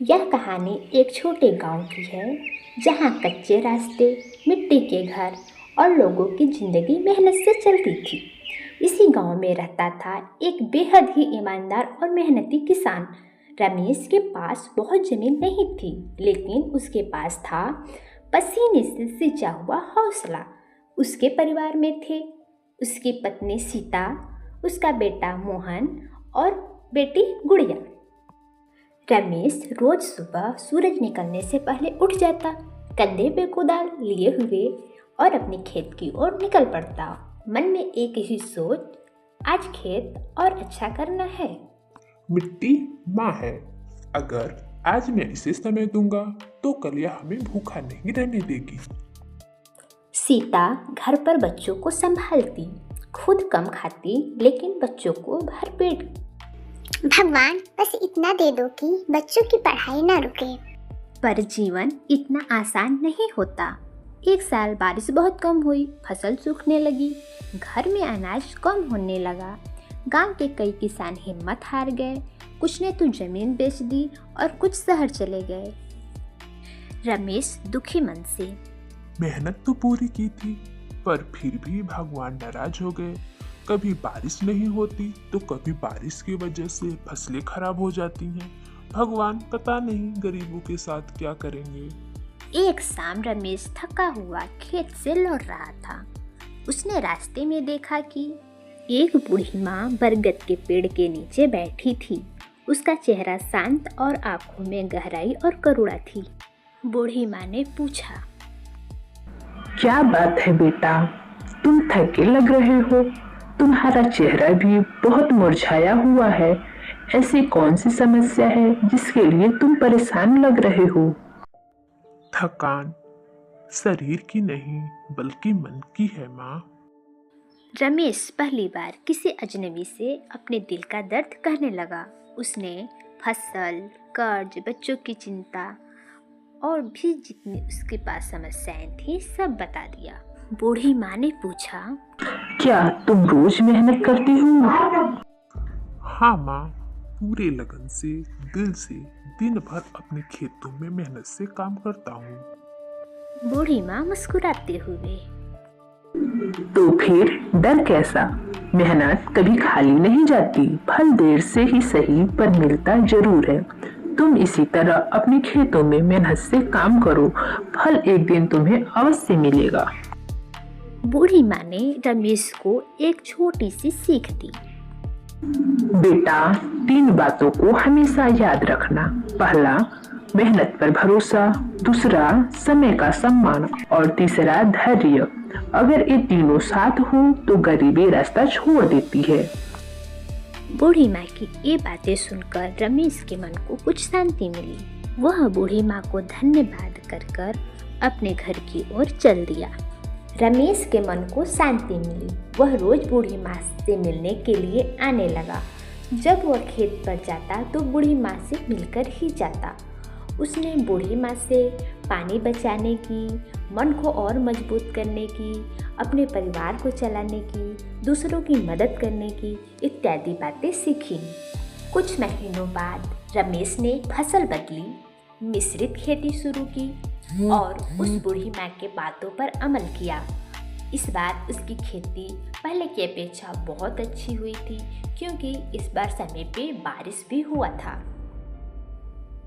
यह कहानी एक छोटे गांव की है जहां कच्चे रास्ते, मिट्टी के घर और लोगों की जिंदगी मेहनत से चलती थी। इसी गांव में रहता था एक बेहद ही ईमानदार और मेहनती किसान। रमेश के पास बहुत जमीन नहीं थी, लेकिन उसके पास था पसीने से सिंचा हुआ हौसला। उसके परिवार में थे उसकी पत्नी सीता, उसका बेटा मोहन और बेटी गुड़िया। रमेश रोज सुबह सूरज निकलने से पहले उठ जाता, कंधे पे कुदाल लिए हुए और अपने खेत की ओर निकल पड़ता। मन में एक ही सोच, आज खेत और अच्छा करना है। मिट्टी माँ है। अगर आज मैं इसे समय दूंगा तो कल यह हमें भूखा नहीं रहने देगी। सीता घर पर बच्चों को संभालती, खुद कम खाती लेकिन बच्चों को भरपेट। भगवान बस इतना दे दो कि बच्चों की पढ़ाई ना रुके। पर जीवन इतना आसान नहीं होता। एक साल बारिश बहुत कम हुई, फसल सूखने लगी, घर में अनाज कम होने लगा। गांव के कई किसान हिम्मत हार गए, कुछ ने तो जमीन बेच दी और कुछ शहर चले गए। रमेश दुखी मन से, मेहनत तो पूरी की थी, पर फिर भी भगवान नाराज हो गए। कभी बारिश नहीं होती तो कभी बारिश की वजह से फसलें खराब हो जाती हैं। भगवान पता नहीं गरीबों के साथ क्या करेंगे। एक शाम रमेश थका हुआ खेत से लौट रहा था। उसने रास्ते में देखा कि एक बूढ़ी माँ बरगद के पेड़ के नीचे बैठी थी। उसका चेहरा शांत और आंखों में गहराई और करुणा थी। बूढ़ी माँ ने पूछा, क्या बात है बेटा, तुम थके लग रहे हो। तुम्हारा चेहरा भी बहुत मुरझाया हुआ है। ऐसी कौन सी समस्या है जिसके लिए तुम परेशान लग रहे हो? थकान शरीर की नहीं बल्कि मन की है माँ। रमेश पहली बार किसी अजनबी से अपने दिल का दर्द कहने लगा। उसने फसल, कर्ज, बच्चों की चिंता और भी जितनी उसके पास समस्याएं थी सब बता दिया। बूढ़ी माँ ने पूछा, क्या तुम रोज मेहनत करती हो? हाँ माँ, पूरे लगन से, दिल से दिन भर अपने खेतों में मेहनत से काम करता हूँ। बूढ़ी माँ मुस्कुराते हुए, तो फिर डर कैसा? मेहनत कभी खाली नहीं जाती, फल देर से ही सही पर मिलता जरूर है। तुम इसी तरह अपने खेतों में मेहनत से काम करो, फल एक दिन तुम्हें अवश्य मिलेगा। बूढ़ी माँ ने रमेश को एक छोटी सी सीख दी। बेटा, 3 बातों को हमेशा याद रखना। पहला, मेहनत पर भरोसा। दूसरा, समय का सम्मान। और तीसरा, धैर्य। अगर ये तीनों साथ हो तो गरीबी रास्ता छोड़ देती है। बूढ़ी माँ की ये बातें सुनकर रमेश के मन को कुछ शांति मिली। वह बूढ़ी माँ को धन्यवाद कर अपने घर की ओर चल दिया। रमेश के मन को शांति मिली। वह रोज बूढ़ी माँ से मिलने के लिए आने लगा। जब वह खेत पर जाता तो बूढ़ी माँ से मिलकर ही जाता। उसने बूढ़ी माँ से पानी बचाने की, मन को और मजबूत करने की, अपने परिवार को चलाने की, दूसरों की मदद करने की इत्यादि बातें सीखी। कुछ महीनों बाद रमेश ने फसल बदली, मिश्रित खेती शुरू की और उस बूढ़ी माँ के बातों पर अमल किया। इस बार उसकी खेती पहले की अपेक्षा बहुत अच्छी हुई थी, क्योंकि इस बार समय पे बारिश भी हुआ था।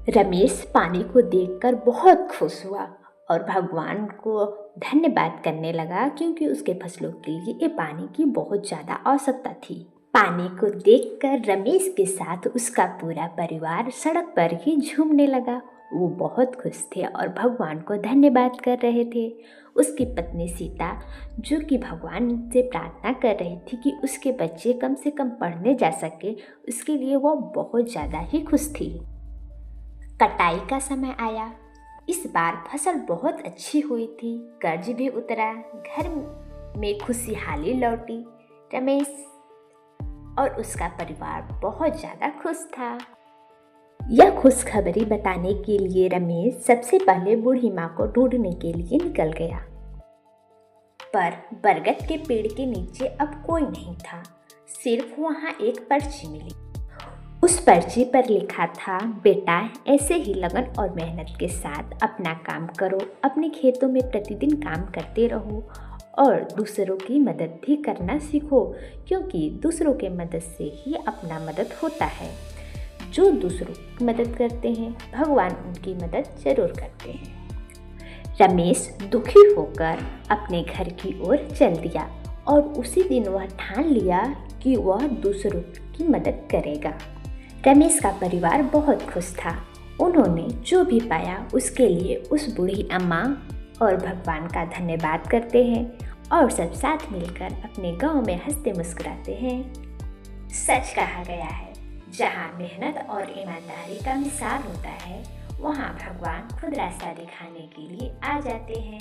रमेश पानी को देखकर बहुत खुश हुआ और भगवान को धन्यवाद करने लगा, क्योंकि उसके फसलों के लिए ये पानी की बहुत ज़्यादा आवश्यकता थी। पानी को देखकर रमेश के साथ उसका पूरा परिवार सड़क पर ही झूमने लगा। वो बहुत खुश थे और भगवान को धन्यवाद कर रहे थे। उसकी पत्नी सीता, जो कि भगवान से प्रार्थना कर रही थी कि उसके बच्चे कम से कम पढ़ने जा सके, उसके लिए वो बहुत ज़्यादा ही खुश थी। कटाई का समय आया। इस बार फसल बहुत अच्छी हुई थी, कर्ज भी उतरा, घर में खुशहाली लौटी। रमेश और उसका परिवार बहुत ज़्यादा खुश था। यह खुशखबरी बताने के लिए रमेश सबसे पहले बूढ़ी माँ को ढूंढने के लिए निकल गया। पर बरगद के पेड़ के नीचे अब कोई नहीं था। सिर्फ वहाँ एक पर्ची मिली। उस पर्ची पर लिखा था, बेटा ऐसे ही लगन और मेहनत के साथ अपना काम करो, अपने खेतों में प्रतिदिन काम करते रहो और दूसरों की मदद भी करना सीखो, क्योंकि दूसरों के मदद से ही अपना मदद होता है। जो दूसरों की मदद करते हैं भगवान उनकी मदद जरूर करते हैं। रमेश दुखी होकर अपने घर की ओर चल दिया और उसी दिन वह ठान लिया कि वह दूसरों की मदद करेगा। रमेश का परिवार बहुत खुश था। उन्होंने जो भी पाया उसके लिए उस बूढ़ी अम्मा और भगवान का धन्यवाद करते हैं और सब साथ मिलकर अपने गांव में हंसते मुस्कुराते हैं। सच कहा गया है, जहां मेहनत और ईमानदारी का मिसाल होता है वहां भगवान खुद रास्ता दिखाने के लिए आ जाते हैं।